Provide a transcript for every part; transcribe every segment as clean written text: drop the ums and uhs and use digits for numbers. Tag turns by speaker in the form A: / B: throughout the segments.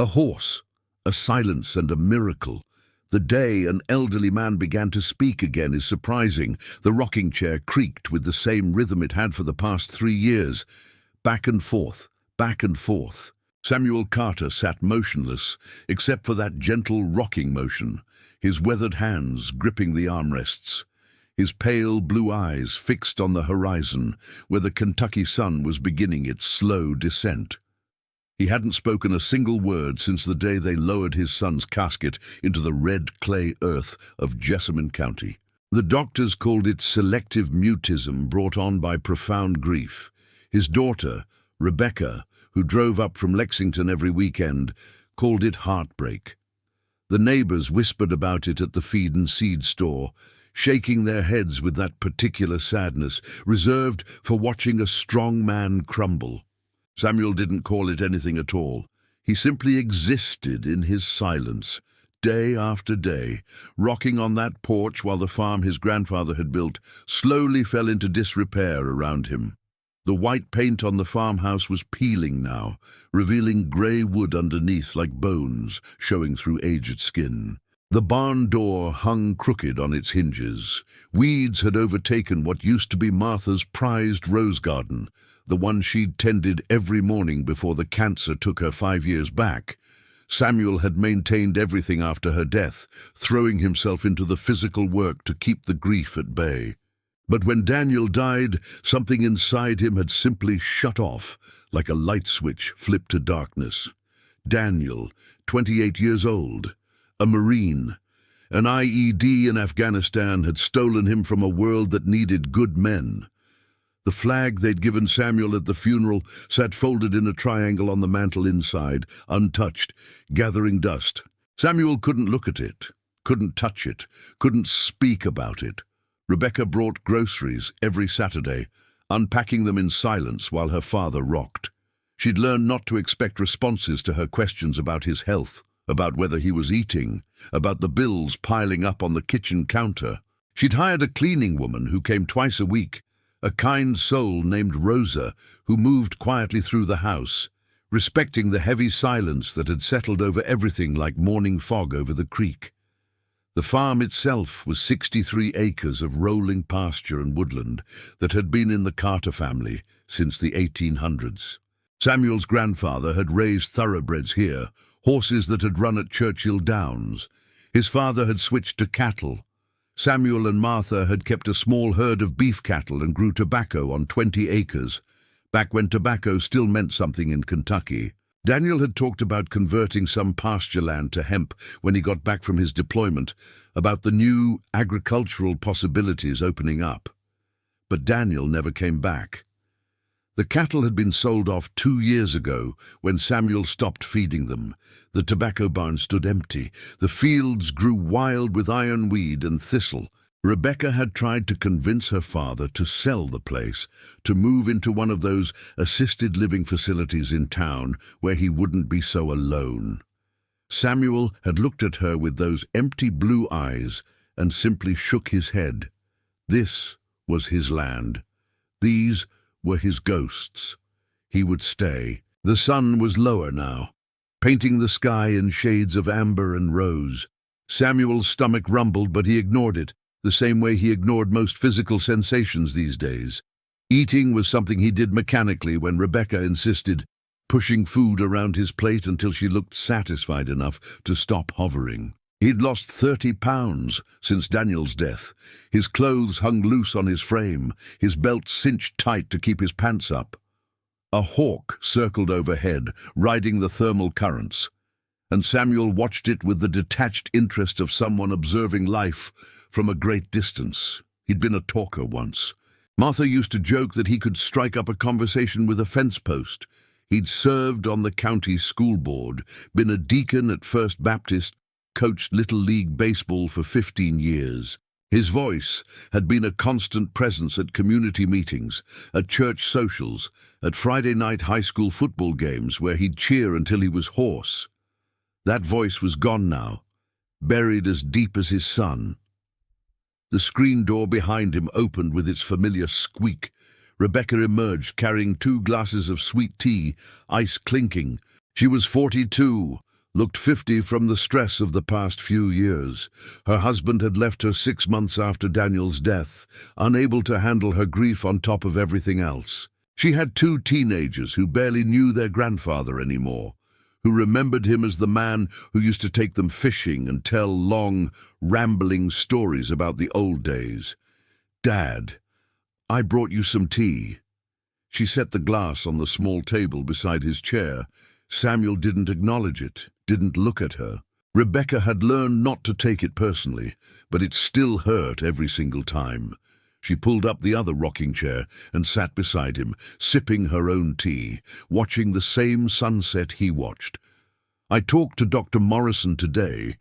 A: A horse, a silence and a miracle. The day an elderly man began to speak again is surprising. The rocking chair creaked with the same rhythm it had for the past 3 years. Back and forth, back and forth. Samuel Carter sat motionless, except for that gentle rocking motion, his weathered hands gripping the armrests, his pale blue eyes fixed on the horizon, where the Kentucky sun was beginning its slow descent. He hadn't spoken a single word since the day they lowered his son's casket into the red clay earth of Jessamine County. The doctors called it selective mutism brought on by profound grief. His daughter, Rebecca, who drove up from Lexington every weekend, called it heartbreak. The neighbors whispered about it at the feed and seed store, shaking their heads with that particular sadness reserved for watching a strong man crumble. Samuel didn't call it anything at all. He simply existed in his silence, day after day, rocking on that porch while the farm his grandfather had built slowly fell into disrepair around him. The white paint on the farmhouse was peeling now, revealing grey wood underneath like bones showing through aged skin. The barn door hung crooked on its hinges. Weeds had overtaken what used to be Martha's prized rose garden, the one she'd tended every morning before the cancer took her 5 years back. Samuel had maintained everything after her death, throwing himself into the physical work to keep the grief at bay. But when Daniel died, something inside him had simply shut off, like a light switch flipped to darkness. Daniel, 28 years old, a Marine. An IED in Afghanistan had stolen him from a world that needed good men. The flag they'd given Samuel at the funeral sat folded in a triangle on the mantel inside, untouched, gathering dust. Samuel couldn't look at it, couldn't touch it, couldn't speak about it. Rebecca brought groceries every Saturday, unpacking them in silence while her father rocked. She'd learned not to expect responses to her questions about his health, about whether he was eating, about the bills piling up on the kitchen counter. She'd hired a cleaning woman who came twice a week, a kind soul named Rosa, who moved quietly through the house, respecting the heavy silence that had settled over everything like morning fog over the creek. The farm itself was 63 acres of rolling pasture and woodland that had been in the Carter family since the 1800s. Samuel's grandfather had raised thoroughbreds here, horses that had run at Churchill Downs. His father had switched to cattle. Samuel and Martha had kept a small herd of beef cattle and grew tobacco on 20 acres, back when tobacco still meant something in Kentucky. Daniel had talked about converting some pasture land to hemp when he got back from his deployment, about the new agricultural possibilities opening up. But Daniel never came back. The cattle had been sold off 2 years ago when Samuel stopped feeding them. The tobacco barn stood empty. The fields grew wild with ironweed and thistle. Rebecca had tried to convince her father to sell the place, to move into one of those assisted living facilities in town where he wouldn't be so alone. Samuel had looked at her with those empty blue eyes and simply shook his head. This was his land. These were his ghosts. He would stay. The sun was lower now, painting the sky in shades of amber and rose. Samuel's stomach rumbled, but he ignored it, the same way he ignored most physical sensations these days. Eating was something he did mechanically when Rebecca insisted, pushing food around his plate until she looked satisfied enough to stop hovering. He'd lost 30 pounds since Daniel's death. His clothes hung loose on his frame, his belt cinched tight to keep his pants up. A hawk circled overhead, riding the thermal currents, and Samuel watched it with the detached interest of someone observing life from a great distance. He'd been a talker once. Martha used to joke that he could strike up a conversation with a fence post. He'd served on the county school board, been a deacon at First Baptist, coached Little League baseball for 15 years. His voice had been a constant presence at community meetings, at church socials, at Friday night high school football games where he'd cheer until he was hoarse. That voice was gone now, buried as deep as his son. The screen door behind him opened with its familiar squeak. Rebecca emerged carrying 2 glasses of sweet tea, ice clinking. She was 42, looked 50 from the stress of the past few years. Her husband had left her 6 months after Daniel's death, unable to handle her grief on top of everything else. She had 2 teenagers who barely knew their grandfather anymore, who remembered him as the man who used to take them fishing and tell long, rambling stories about the old days. "Dad, I brought you some tea." She set the glass on the small table beside his chair. Samuel didn't acknowledge it, didn't look at her. Rebecca had learned not to take it personally, but it still hurt every single time. She pulled up the other rocking chair and sat beside him, sipping her own tea, watching the same sunset he watched. "I talked to Dr. Morrison today.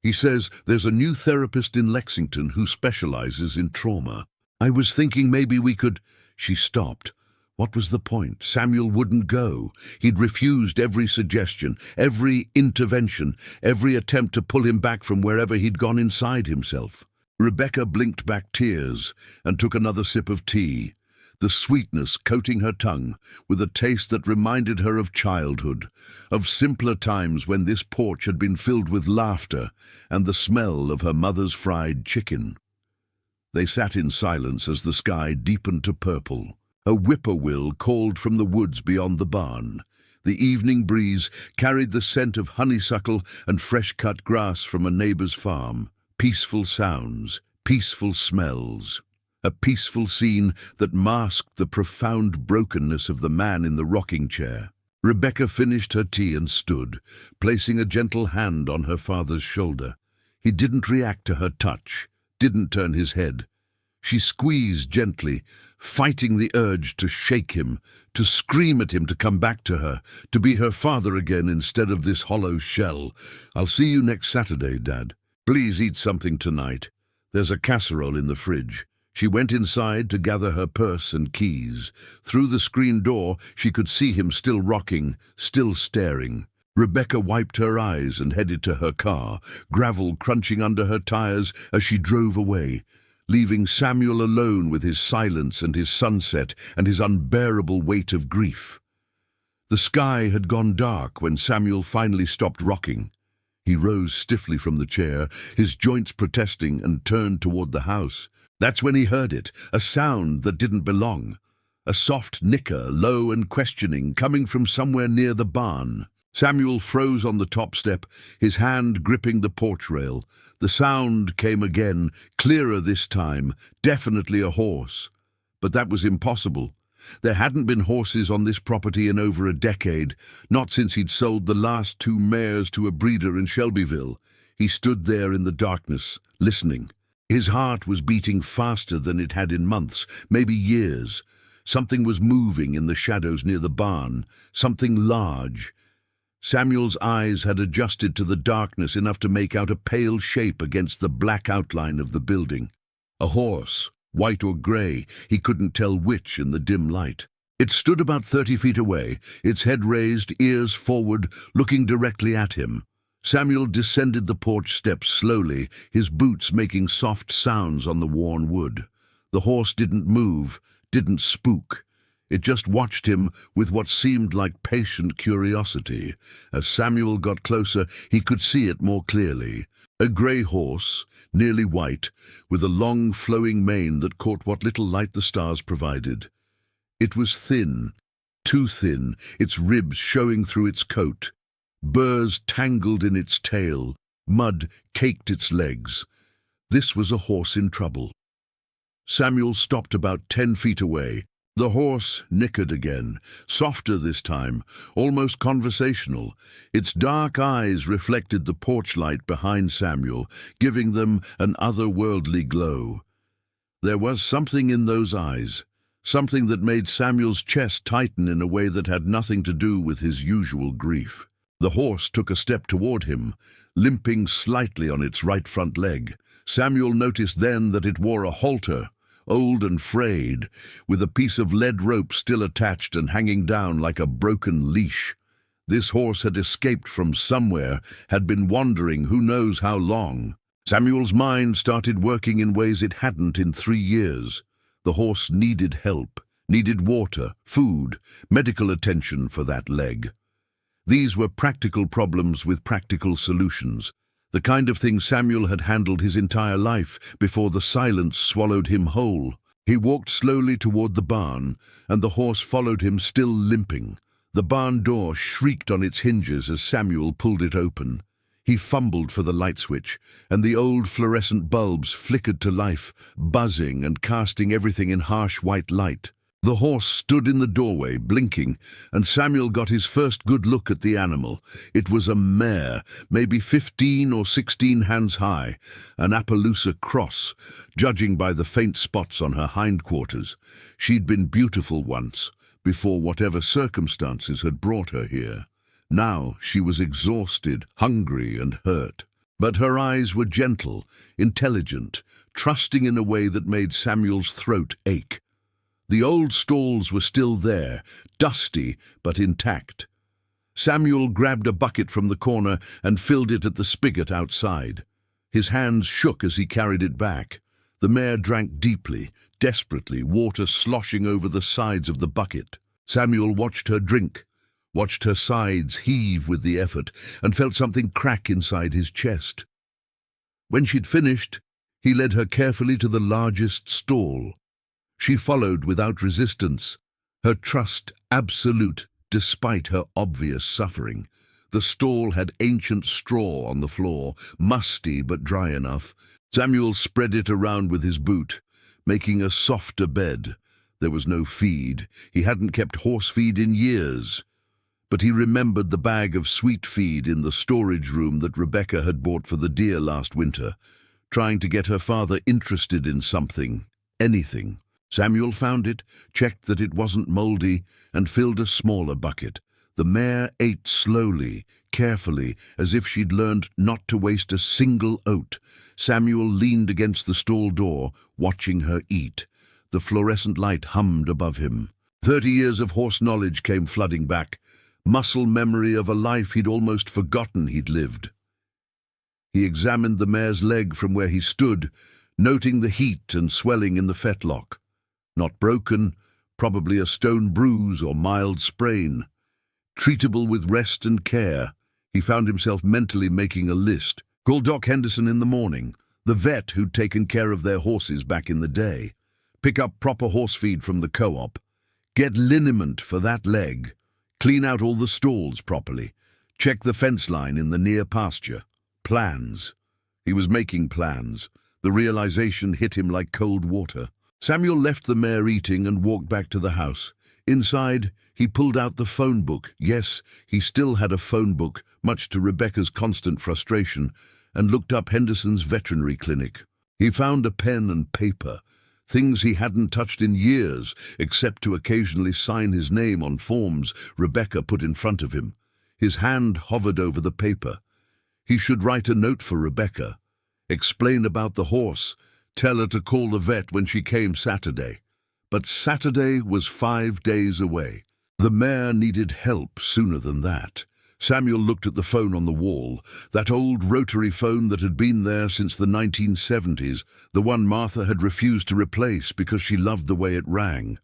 A: He says there's a new therapist in Lexington who specializes in trauma. I was thinking maybe we could—" She stopped. What was the point? Samuel wouldn't go. He'd refused every suggestion, every intervention, every attempt to pull him back from wherever he'd gone inside himself. Rebecca blinked back tears and took another sip of tea, the sweetness coating her tongue with a taste that reminded her of childhood, of simpler times when this porch had been filled with laughter and the smell of her mother's fried chicken. They sat in silence as the sky deepened to purple. A whippoorwill called from the woods beyond the barn. The evening breeze carried the scent of honeysuckle and fresh-cut grass from a neighbor's farm. Peaceful sounds, peaceful smells. A peaceful scene that masked the profound brokenness of the man in the rocking chair. Rebecca finished her tea and stood, placing a gentle hand on her father's shoulder. He didn't react to her touch, didn't turn his head. She squeezed gently, fighting the urge to shake him, to scream at him to come back to her, to be her father again instead of this hollow shell. "I'll see you next Saturday, Dad. Please eat something tonight. There's a casserole in the fridge." She went inside to gather her purse and keys. Through the screen door, she could see him still rocking, still staring. Rebecca wiped her eyes and headed to her car, gravel crunching under her tires as she drove away, leaving Samuel alone with his silence and his sunset and his unbearable weight of grief. The sky had gone dark when Samuel finally stopped rocking. He rose stiffly from the chair, his joints protesting, and turned toward the house. That's when he heard it, a sound that didn't belong. A soft nicker, low and questioning, coming from somewhere near the barn. Samuel froze on the top step, his hand gripping the porch rail. The sound came again, clearer this time, definitely a horse. But that was impossible. There hadn't been horses on this property in over a decade, not since he'd sold the last 2 mares to a breeder in Shelbyville. He stood there in the darkness, listening. His heart was beating faster than it had in months, maybe years. Something was moving in the shadows near the barn, something large. Samuel's eyes had adjusted to the darkness enough to make out a pale shape against the black outline of the building. A horse, white or grey, he couldn't tell which in the dim light. It stood about 30 feet away, its head raised, ears forward, looking directly at him. Samuel descended the porch steps slowly, his boots making soft sounds on the worn wood. The horse didn't move, didn't spook. It just watched him with what seemed like patient curiosity. As Samuel got closer, he could see it more clearly. A grey horse, nearly white, with a long flowing mane that caught what little light the stars provided. It was thin, too thin, its ribs showing through its coat. Burrs tangled in its tail, mud caked its legs. This was a horse in trouble. Samuel stopped about 10 feet away. The horse nickered again, softer this time, almost conversational. Its dark eyes reflected the porch light behind Samuel, giving them an otherworldly glow. There was something in those eyes, something that made Samuel's chest tighten in a way that had nothing to do with his usual grief. The horse took a step toward him, limping slightly on its right front leg. Samuel noticed then that it wore a halter, old and frayed, with a piece of lead rope still attached and hanging down like a broken leash. This horse had escaped from somewhere, had been wandering who knows how long. Samuel's mind started working in ways it hadn't in 3 years. The horse needed help, needed water, food, medical attention for that leg. These were practical problems with practical solutions, the kind of thing Samuel had handled his entire life before the silence swallowed him whole. He walked slowly toward the barn, and the horse followed him, still limping. The barn door shrieked on its hinges as Samuel pulled it open. He fumbled for the light switch, and the old fluorescent bulbs flickered to life, buzzing and casting everything in harsh white light. The horse stood in the doorway, blinking, and Samuel got his first good look at the animal. It was a mare, maybe 15 or 16 hands high, an Appaloosa cross, judging by the faint spots on her hindquarters. She'd been beautiful once, before whatever circumstances had brought her here. Now she was exhausted, hungry, and hurt. But her eyes were gentle, intelligent, trusting in a way that made Samuel's throat ache. The old stalls were still there, dusty but intact. Samuel grabbed a bucket from the corner and filled it at the spigot outside. His hands shook as he carried it back. The mare drank deeply, desperately, water sloshing over the sides of the bucket. Samuel watched her drink, watched her sides heave with the effort, and felt something crack inside his chest. When she'd finished, he led her carefully to the largest stall. She followed without resistance, her trust absolute despite her obvious suffering. The stall had ancient straw on the floor, musty but dry enough. Samuel spread it around with his boot, making a softer bed. There was no feed. He hadn't kept horse feed in years. But he remembered the bag of sweet feed in the storage room that Rebecca had bought for the deer last winter, trying to get her father interested in something, anything. Samuel found it, checked that it wasn't moldy, and filled a smaller bucket. The mare ate slowly, carefully, as if she'd learned not to waste a single oat. Samuel leaned against the stall door, watching her eat. The fluorescent light hummed above him. 30 years of horse knowledge came flooding back, muscle memory of a life he'd almost forgotten he'd lived. He examined the mare's leg from where he stood, noting the heat and swelling in the fetlock. Not broken, probably a stone bruise or mild sprain. Treatable with rest and care. He found himself mentally making a list. Call Doc Henderson in the morning, the vet who'd taken care of their horses back in the day. Pick up proper horse feed from the co-op. Get liniment for that leg. Clean out all the stalls properly. Check the fence line in the near pasture. Plans. He was making plans. The realization hit him like cold water. Samuel left the mare eating and walked back to the house. Inside, he pulled out the phone book. Yes, he still had a phone book, much to Rebecca's constant frustration, and looked up Henderson's veterinary clinic. He found a pen and paper, things he hadn't touched in years, except to occasionally sign his name on forms Rebecca put in front of him. His hand hovered over the paper. He should write a note for Rebecca, explain about the horse, tell her to call the vet when she came Saturday. But Saturday was 5 days away. The mare needed help sooner than that. Samuel looked at the phone on the wall, that old rotary phone that had been there since the 1970s, the one Martha had refused to replace because she loved the way it rang.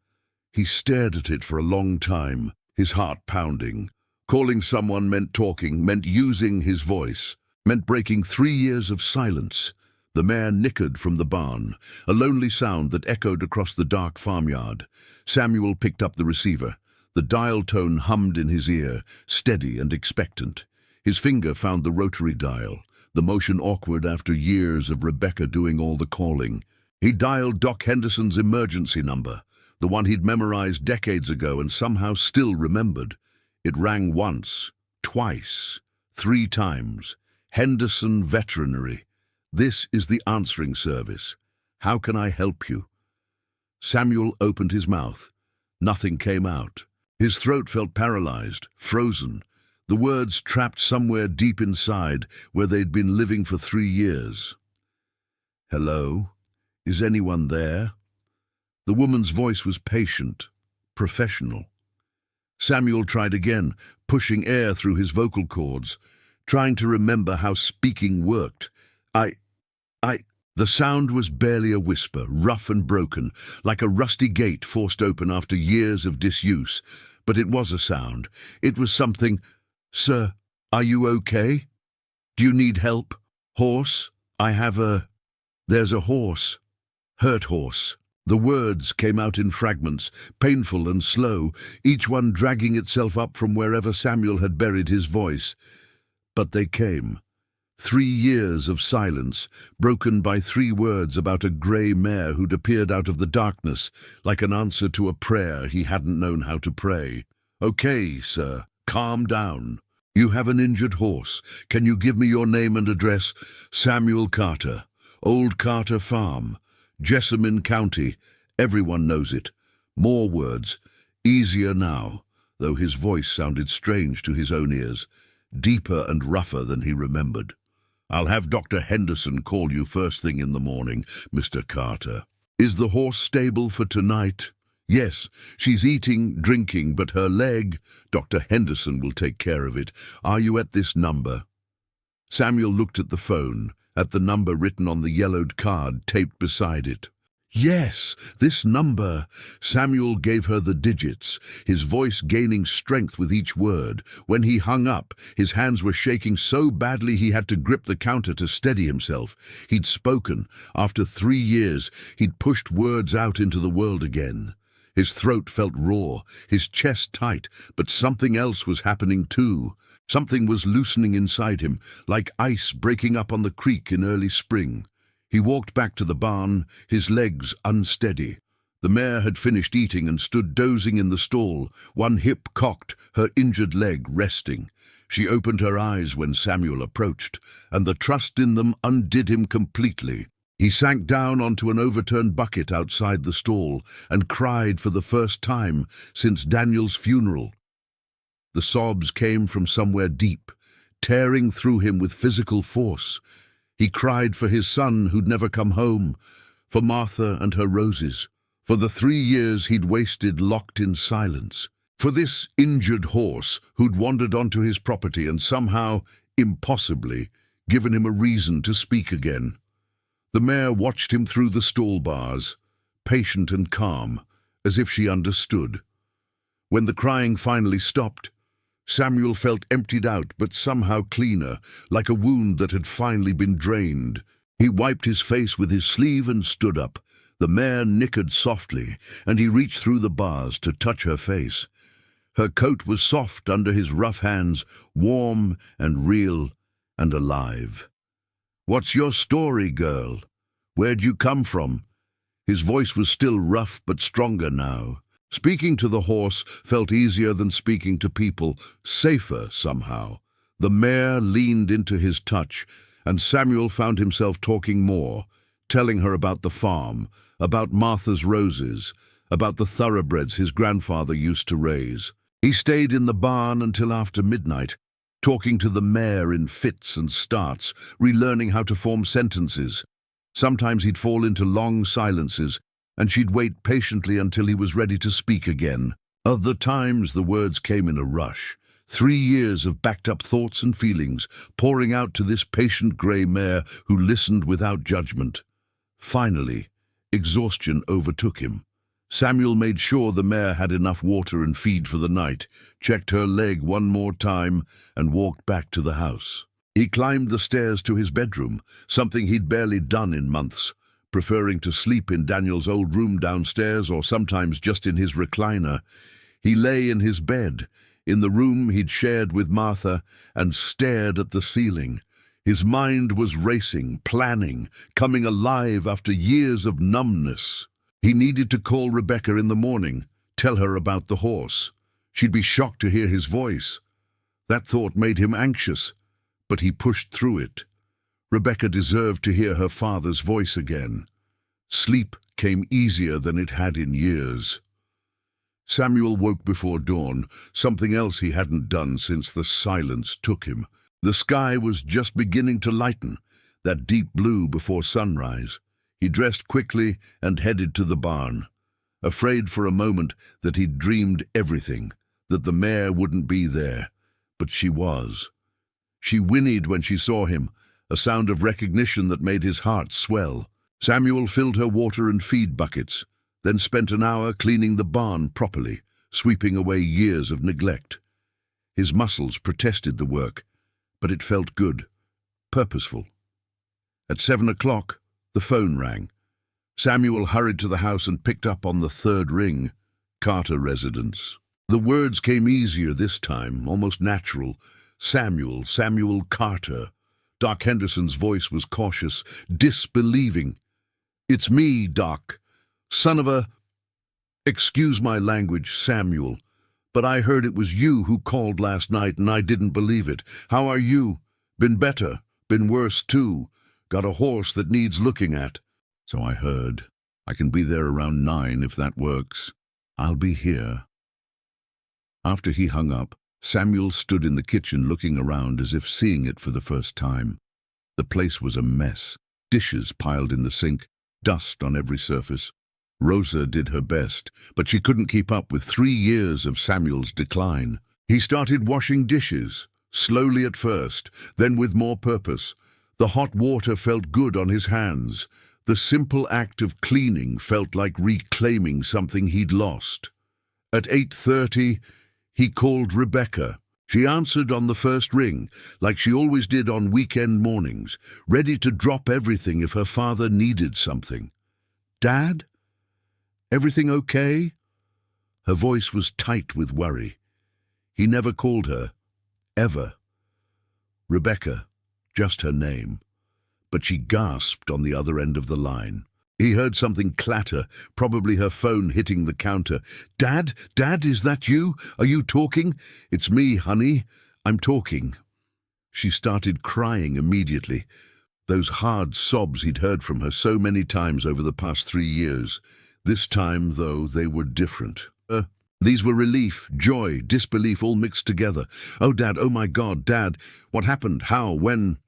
A: He stared at it for a long time, his heart pounding. Calling someone meant talking, meant using his voice, meant breaking 3 years of silence. The mare nickered from the barn, a lonely sound that echoed across the dark farmyard. Samuel picked up the receiver. The dial tone hummed in his ear, steady and expectant. His finger found the rotary dial, the motion awkward after years of Rebecca doing all the calling. He dialed Doc Henderson's emergency number, the one he'd memorized decades ago and somehow still remembered. It rang once, twice, 3 times. Henderson Veterinary. This is the answering service. How can I help you? Samuel opened his mouth. Nothing came out. His throat felt paralyzed, frozen, the words trapped somewhere deep inside where they'd been living for 3 years. Hello? Is anyone there? The woman's voice was patient, professional. Samuel tried again, pushing air through his vocal cords, trying to remember how speaking worked. The sound was barely a whisper, rough and broken, like a rusty gate forced open after years of disuse. But it was a sound. It was something. Sir, are you okay? Do you need help? Horse? There's a horse. Hurt horse. The words came out in fragments, painful and slow, each one dragging itself up from wherever Samuel had buried his voice. But they came. 3 years of silence, broken by 3 words about a grey mare who'd appeared out of the darkness, like an answer to a prayer he hadn't known how to pray. Okay, sir, calm down. You have an injured horse. Can you give me your name and address? Samuel Carter, Old Carter Farm, Jessamine County. Everyone knows it. More words. Easier now, though his voice sounded strange to his own ears, deeper and rougher than he remembered. I'll have Dr. Henderson call you first thing in the morning, Mr. Carter. Is the horse stable for tonight? Yes, she's eating, drinking, but her leg, Dr. Henderson will take care of it. Are you at this number? Samuel looked at the phone, at the number written on the yellowed card taped beside it. Yes, this number. Samuel gave her the digits, his voice gaining strength with each word. When he hung up, his hands were shaking so badly he had to grip the counter to steady himself. He'd spoken. After 3 years, he'd pushed words out into the world again. His throat felt raw, his chest tight, but something else was happening too. Something was loosening inside him, like ice breaking up on the creek in early spring. He walked back to the barn, his legs unsteady. The mare had finished eating and stood dozing in the stall, one hip cocked, her injured leg resting. She opened her eyes when Samuel approached, and the trust in them undid him completely. He sank down onto an overturned bucket outside the stall and cried for the first time since Daniel's funeral. The sobs came from somewhere deep, tearing through him with physical force. He cried for his son who'd never come home, for Martha and her roses, for the 3 years he'd wasted locked in silence, for this injured horse who'd wandered onto his property and somehow, impossibly, given him a reason to speak again. The mare watched him through the stall bars, patient and calm, as if she understood. When the crying finally stopped, Samuel felt emptied out but somehow cleaner, like a wound that had finally been drained. He wiped his face with his sleeve and stood up. The mare nickered softly, and he reached through the bars to touch her face. Her coat was soft under his rough hands, warm and real and alive. "What's your story, girl? Where'd you come from?" His voice was still rough but stronger now. Speaking to the horse felt easier than speaking to people, safer somehow. The mare leaned into his touch, and Samuel found himself talking more, telling her about the farm, about Martha's roses, about the thoroughbreds his grandfather used to raise. He stayed in the barn until after midnight, talking to the mare in fits and starts, relearning how to form sentences. Sometimes he'd fall into long silences, and she'd wait patiently until he was ready to speak again. Other times the words came in a rush. 3 years of backed-up thoughts and feelings, pouring out to this patient grey mare who listened without judgment. Finally, exhaustion overtook him. Samuel made sure the mare had enough water and feed for the night, checked her leg one more time, and walked back to the house. He climbed the stairs to his bedroom, something he'd barely done in months, preferring to sleep in Daniel's old room downstairs or sometimes just in his recliner. He lay in his bed, in the room he'd shared with Martha, and stared at the ceiling. His mind was racing, planning, coming alive after years of numbness. He needed to call Rebecca in the morning, tell her about the horse. She'd be shocked to hear his voice. That thought made him anxious, but he pushed through it. Rebecca deserved to hear her father's voice again. Sleep came easier than it had in years. Samuel woke before dawn, something else he hadn't done since the silence took him. The sky was just beginning to lighten, that deep blue before sunrise. He dressed quickly and headed to the barn, afraid for a moment that he'd dreamed everything, that the mare wouldn't be there. But she was. She whinnied when she saw him, a sound of recognition that made his heart swell. Samuel filled her water and feed buckets, then spent an hour cleaning the barn properly, sweeping away years of neglect. His muscles protested the work, but it felt good, purposeful. At 7 o'clock, the phone rang. Samuel hurried to the house and picked up on the third ring. Carter residence. The words came easier this time, almost natural. Samuel, Samuel Carter. Doc Henderson's voice was cautious, disbelieving. "It's me, Doc. Son of a—" "Excuse my language, Samuel, but I heard it was you who called last night and I didn't believe it. How are you? Been better? Been worse too? Got a horse that needs looking at?" "So I heard. I can be there around 9 if that works. I'll be here." After he hung up, Samuel stood in the kitchen looking around as if seeing it for the first time. The place was a mess. Dishes piled in the sink, dust on every surface. Rosa did her best, but she couldn't keep up with 3 years of Samuel's decline. He started washing dishes, slowly at first, then with more purpose. The hot water felt good on his hands. The simple act of cleaning felt like reclaiming something he'd lost. At 8:30, he called Rebecca. She answered on the first ring, like she always did on weekend mornings, ready to drop everything if her father needed something. "Dad? Everything okay?" Her voice was tight with worry. He never called her, ever. Rebecca, just her name. But she gasped on the other end of the line. He heard something clatter, probably her phone hitting the counter. "Dad? Dad, is that you? Are you talking?" "It's me, honey. I'm talking." She started crying immediately. Those hard sobs he'd heard from her so many times over the past 3 years. This time, though, they were different. These were relief, joy, disbelief all mixed together. "Oh, Dad, oh my God, Dad, what happened? How? When?"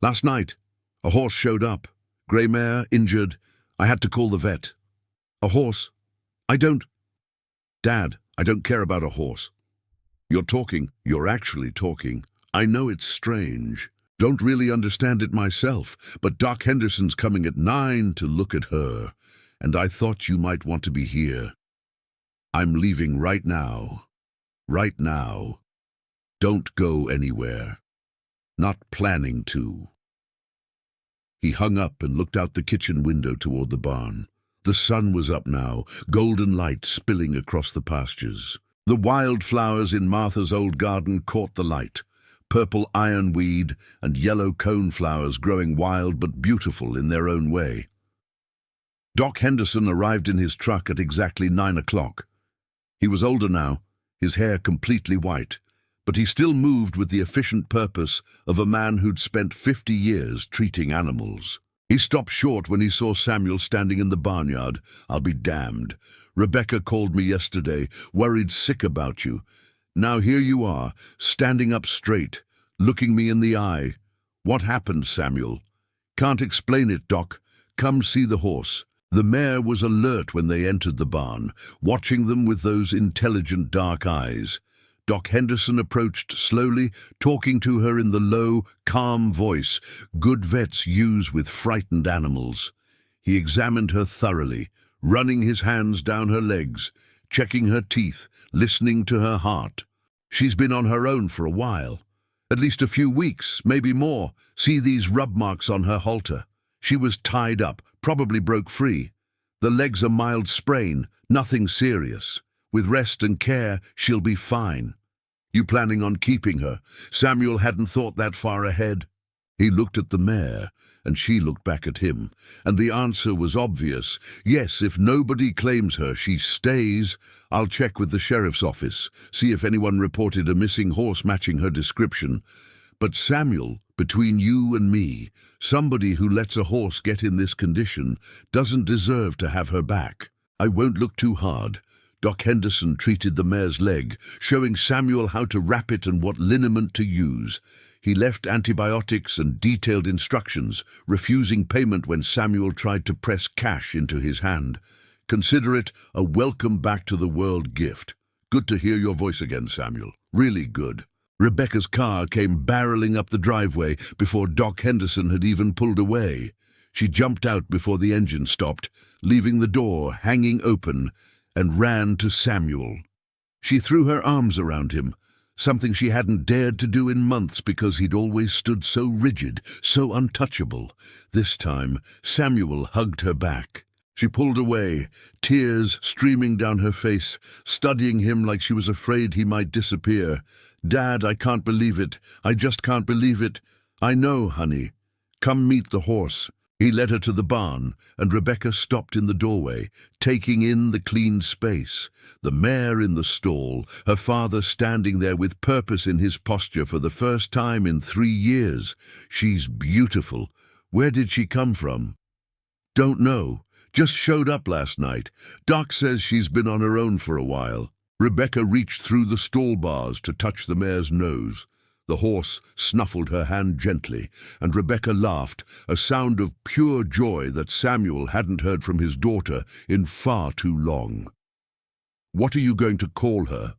A: "Last night. A horse showed up. Grey mare, injured. I had to call the vet." "A horse? I don't—" "Dad, I don't care about a horse. You're talking. You're actually talking. I know it's strange. Don't really understand it myself, but Doc Henderson's coming at 9 to look at her, and I thought you might want to be here. I'm leaving right now. Right now. Don't go anywhere. Not planning to." He hung up and looked out the kitchen window toward the barn. The sun was up now, golden light spilling across the pastures. The wildflowers in Martha's old garden caught the light. Purple ironweed and yellow coneflowers growing wild but beautiful in their own way. Doc Henderson arrived in his truck at exactly 9 o'clock. He was older now, his hair completely white, but he still moved with the efficient purpose of a man who'd spent 50 years treating animals. He stopped short when he saw Samuel standing in the barnyard. "I'll be damned. Rebecca called me yesterday, worried sick about you. Now here you are, standing up straight, looking me in the eye. What happened, Samuel?" "Can't explain it, Doc. Come see the horse." The mare was alert when they entered the barn, watching them with those intelligent dark eyes. Doc Henderson approached slowly, talking to her in the low, calm voice good vets use with frightened animals. He examined her thoroughly, running his hands down her legs, checking her teeth, listening to her heart. "She's been on her own for a while. At least a few weeks, maybe more. See these rub marks on her halter. She was tied up, probably broke free. The leg's a mild sprain, nothing serious. With rest and care, she'll be fine." "You planning on keeping her?" Samuel hadn't thought that far ahead. He looked at the mare, and she looked back at him, and the answer was obvious. "Yes, if nobody claims her, she stays. I'll check with the sheriff's office, see if anyone reported a missing horse matching her description. But Samuel, between you and me, somebody who lets a horse get in this condition doesn't deserve to have her back. I won't look too hard." Doc Henderson treated the mare's leg, showing Samuel how to wrap it and what liniment to use. He left antibiotics and detailed instructions, refusing payment when Samuel tried to press cash into his hand. "Consider it a welcome back to the world gift. Good to hear your voice again, Samuel. Really good." Rebecca's car came barreling up the driveway before Doc Henderson had even pulled away. She jumped out before the engine stopped, leaving the door hanging open, and ran to Samuel. She threw her arms around him. something she hadn't dared to do in months because he'd always stood so rigid, so untouchable. This time, Samuel hugged her back. She pulled away, tears streaming down her face, studying him like she was afraid he might disappear. "Dad, I can't believe it. I just can't believe it." "I know, honey. Come meet the horse." He led her to the barn, and Rebecca stopped in the doorway, taking in the clean space. The mare in the stall, her father standing there with purpose in his posture for the first time in 3 years. "She's beautiful. Where did she come from?" "Don't know. Just showed up last night. Doc says she's been on her own for a while." Rebecca reached through the stall bars to touch the mare's nose. The horse snuffled her hand gently, and Rebecca laughed, a sound of pure joy that Samuel hadn't heard from his daughter in far too long. "What are you going to call her?"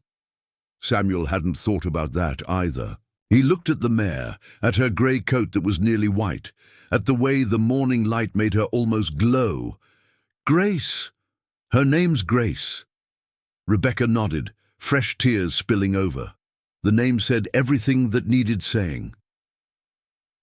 A: Samuel hadn't thought about that either. He looked at the mare, at her grey coat that was nearly white, at the way the morning light made her almost glow. "Grace! Her name's Grace." Rebecca nodded, fresh tears spilling over. The name said everything that needed saying.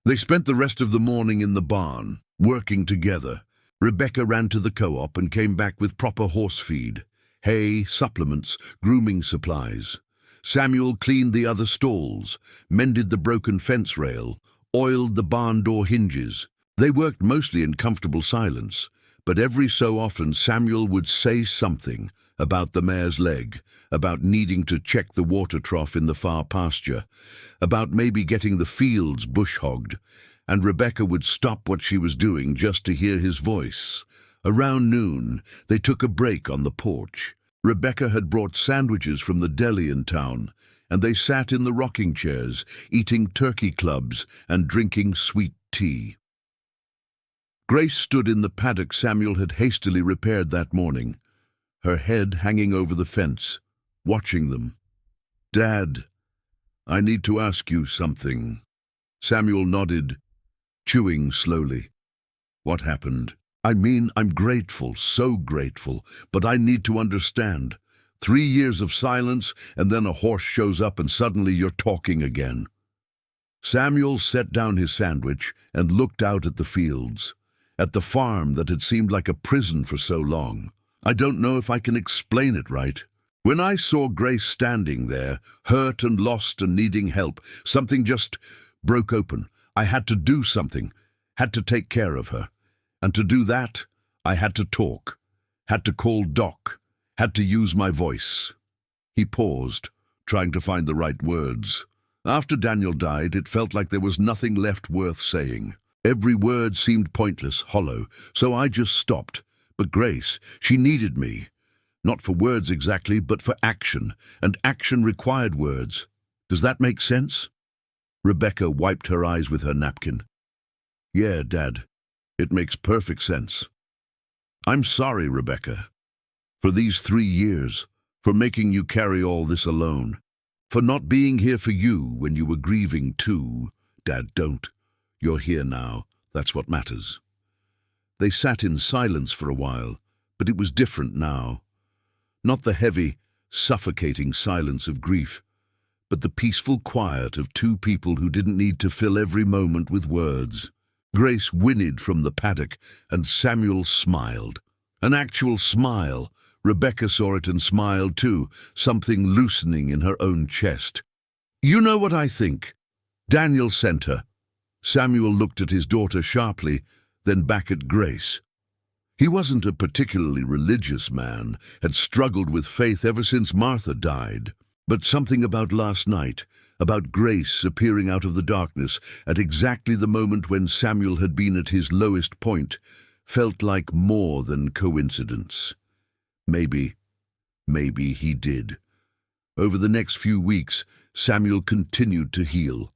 A: They spent the rest of the morning in the barn, working together. Rebecca ran to the co-op and came back with proper horse feed, hay, supplements, grooming supplies. Samuel cleaned the other stalls, mended the broken fence rail, oiled the barn door hinges. They worked mostly in comfortable silence, but every so often Samuel would say something about the mare's leg, about needing to check the water trough in the far pasture, about maybe getting the fields bush-hogged, and Rebecca would stop what she was doing just to hear his voice. Around noon, they took a break on the porch. Rebecca had brought sandwiches from the deli in town, and they sat in the rocking chairs, eating turkey clubs and drinking sweet tea. Grace stood in the paddock Samuel had hastily repaired that morning, her head hanging over the fence, watching them. "Dad, I need to ask you something." Samuel nodded, chewing slowly. "What happened?" "I mean, I'm grateful, so grateful, but I need to understand. 3 years of silence, and then a horse shows up and suddenly you're talking again." Samuel set down his sandwich and looked out at the fields, at the farm that had seemed like a prison for so long. "I don't know if I can explain it right. When I saw Grace standing there, hurt and lost and needing help, something just broke open. I had to do something, had to take care of her. And to do that, I had to talk, had to call Doc, had to use my voice." He paused, trying to find the right words. After Daniel died, it felt like there was nothing left worth saying. Every word seemed pointless, hollow, so I just stopped. But Grace, she needed me. Not for words exactly, but for action, and action required words. Does that make sense? Rebecca wiped her eyes with her napkin. "Yeah, Dad, it makes perfect sense. I'm sorry, Rebecca, for these 3 years, for making you carry all this alone, for not being here for you when you were grieving too. Dad, don't. You're here now. That's what matters." They sat in silence for a while, but it was different now. Not the heavy, suffocating silence of grief, but the peaceful quiet of two people who didn't need to fill every moment with words. Grace whinnied from the paddock, and Samuel smiled. An actual smile. Rebecca saw it and smiled too, something loosening in her own chest. "You know what I think? Daniel sent her." Samuel looked at his daughter sharply, then back at Grace. He wasn't a particularly religious man, had struggled with faith ever since Martha died. But something about last night, about Grace appearing out of the darkness at exactly the moment when Samuel had been at his lowest point, felt like more than coincidence. Maybe he did. Over the next few weeks, Samuel continued to heal.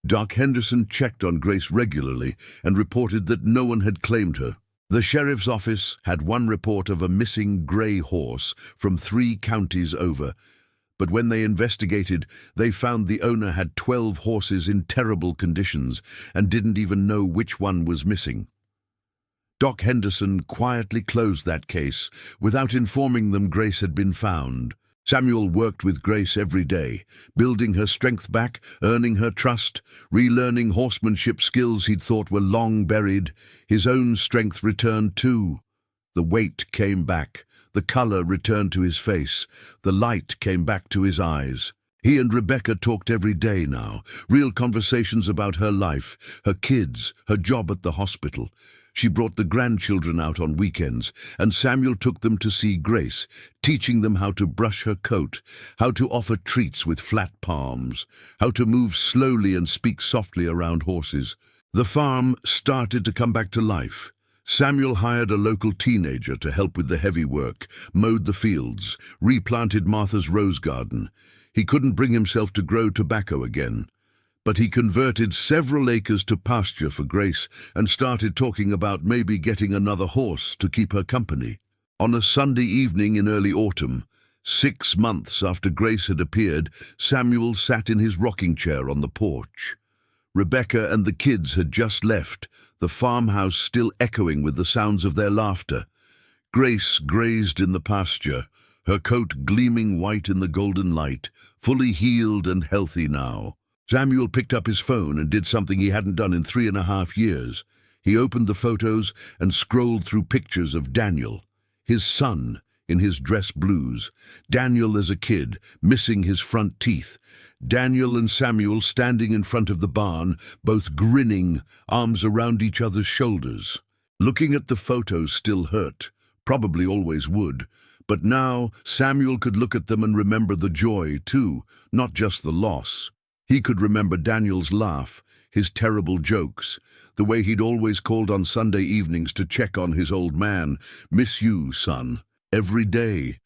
A: Doc Henderson checked on Grace regularly and reported that no one had claimed her. The sheriff's office had one report of a missing grey horse from 3 counties over, but when they investigated, they found the owner had 12 horses in terrible conditions and didn't even know which one was missing. Doc Henderson quietly closed that case without informing them Grace had been found. Samuel worked with Grace every day, building her strength back, earning her trust, relearning horsemanship skills he'd thought were long buried. His own strength returned too. The weight came back, the color returned to his face, the light came back to his eyes. He and Rebecca talked every day now, real conversations about her life, her kids, her job at the hospital. She brought the grandchildren out on weekends, and Samuel took them to see Grace, teaching them how to brush her coat, how to offer treats with flat palms, how to move slowly and speak softly around horses. The farm started to come back to life. Samuel hired a local teenager to help with the heavy work, mowed the fields, replanted Martha's rose garden. He couldn't bring himself to grow tobacco again, but he converted several acres to pasture for Grace and started talking about maybe getting another horse to keep her company. On a Sunday evening in early autumn, 6 months after Grace had appeared, Samuel sat in his rocking chair on the porch. Rebecca and the kids had just left, the farmhouse still echoing with the sounds of their laughter. Grace grazed in the pasture, her coat gleaming white in the golden light, fully healed and healthy now. Samuel picked up his phone and did something he hadn't done in 3.5 years. He opened the photos and scrolled through pictures of Daniel, his son, in his dress blues. Daniel as a kid, missing his front teeth. Daniel and Samuel standing in front of the barn, both grinning, arms around each other's shoulders. Looking at the photos still hurt, probably always would, but now Samuel could look at them and remember the joy too, not just the loss. He could remember Daniel's laugh, his terrible jokes, the way he'd always called on Sunday evenings to check on his old man. "Miss you, son." Every day.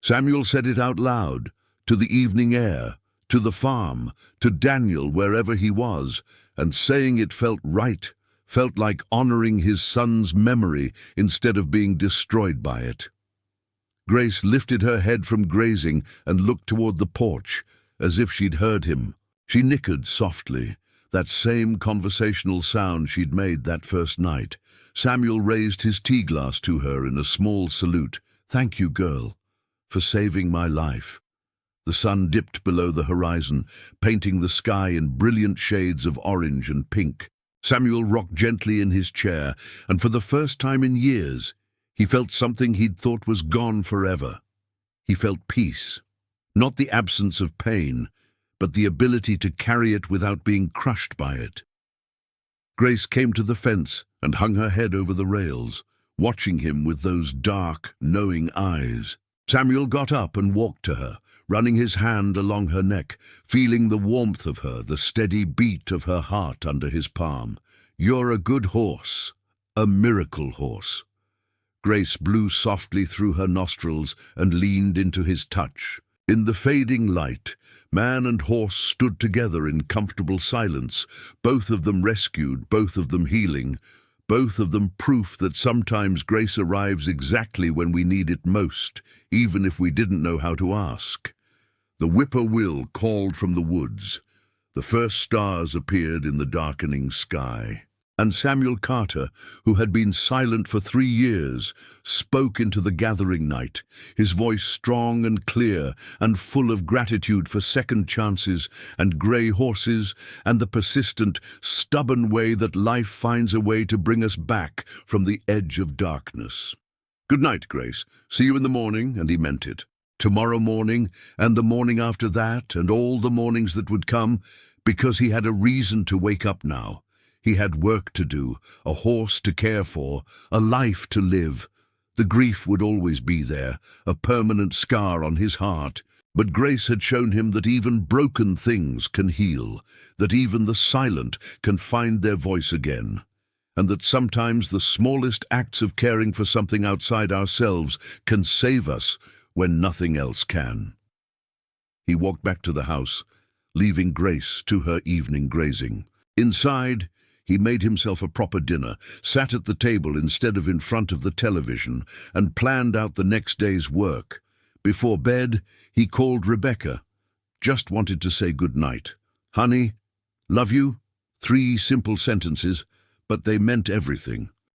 A: Samuel said it out loud, to the evening air, to the farm, to Daniel wherever he was, and saying it felt right, felt like honoring his son's memory instead of being destroyed by it. Grace lifted her head from grazing and looked toward the porch, as if she'd heard him. She nickered softly, that same conversational sound she'd made that first night. Samuel raised his tea glass to her in a small salute. "Thank you, girl, for saving my life." The sun dipped below the horizon, painting the sky in brilliant shades of orange and pink. Samuel rocked gently in his chair, and for the first time in years, he felt something he'd thought was gone forever. He felt peace. Not the absence of pain, but the ability to carry it without being crushed by it. Grace came to the fence and hung her head over the rails, watching him with those dark, knowing eyes. Samuel got up and walked to her, running his hand along her neck, feeling the warmth of her, the steady beat of her heart under his palm. "You're a good horse, a miracle horse." Grace blew softly through her nostrils and leaned into his touch. In the fading light, man and horse stood together in comfortable silence, both of them rescued, both of them healing, both of them proof that sometimes grace arrives exactly when we need it most, even if we didn't know how to ask. The whippoorwill called from the woods. The first stars appeared in the darkening sky. And Samuel Carter, who had been silent for 3 years, spoke into the gathering night, his voice strong and clear and full of gratitude for second chances and grey horses and the persistent, stubborn way that life finds a way to bring us back from the edge of darkness. "Good night, Grace. See you in the morning," and he meant it. Tomorrow morning, and the morning after that, and all the mornings that would come, because he had a reason to wake up now. He had work to do, a horse to care for, a life to live. The grief would always be there, a permanent scar on his heart. But Grace had shown him that even broken things can heal, that even the silent can find their voice again, and that sometimes the smallest acts of caring for something outside ourselves can save us when nothing else can. He walked back to the house, leaving Grace to her evening grazing. Inside, he made himself a proper dinner, sat at the table instead of in front of the television, and planned out the next day's work. Before bed, he called Rebecca. Just wanted to say good night. "Honey, love you." 3 simple sentences, but they meant everything.